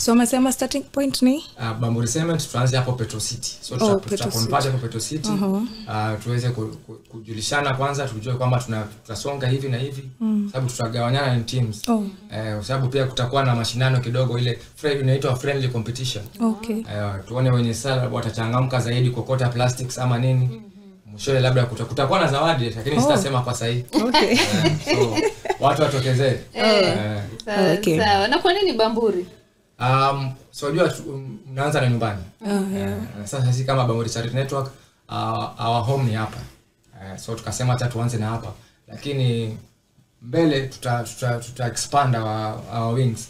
So umesema starting point ni Bamburi Cement tuanze hapo Petro City. So tutakonvert hapo Petro City. Tuweze kujulishana kwanza, tujue kwamba tutasonga hivi na hivi. Sababu tutagawanyana in teams. Sababu pia kutakuwa na mashindano kidogo, ile inaitwa friendly competition. Tuone wenye sala watachangamka zaidi kokota plastics ama nini. Mwishowe labda kutakuwa na zawadi, lakini sitasema kwa sahihi. So watu watokezee. Sawa. Na kwa nini Bamburi? So unajua mnaanza na nyumbani. Sasa sisi kama Bamburi Charity Network our home ni hapa. So tukasema hata tuanze na hapa. Lakini mbele tuta expand our wings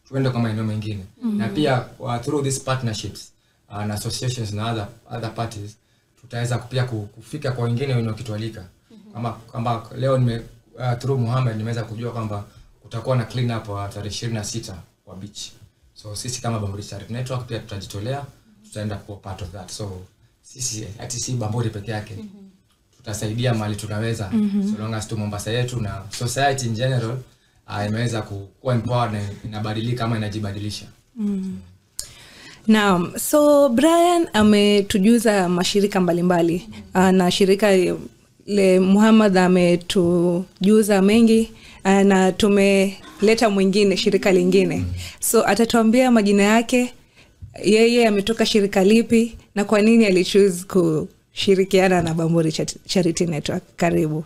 tuende kwa maeneo mengine. Na pia through these partnerships and associations na other parties tutaweza pia kufika kwa wengine wanaokitualika. Kama leo through Muhammad nimeweza kujua kwamba kutakuwa na clean up tarehe 26 kwa beach. So sisi kama Bamburi Charity Network pia tutajitolea, tutaenda kuwa part of that. So sisi hati si Bamburi peke yake. Tutasaidia mali tunaweza so long as tu Mombasa yetu na society in general imeweza kuwa empowered na inabadilika kama inajibadilisha. Naam, so Brian ametujuza mashirika mbalimbali na shirika le Muhammad ametujuza mengi na tumeleta mwingine shirika lingine. So atatuambia majina yake, yeye ametoka shirika lipi na kwa nini alichoose kushirikiana na Bamburi Charity Network. Karibu.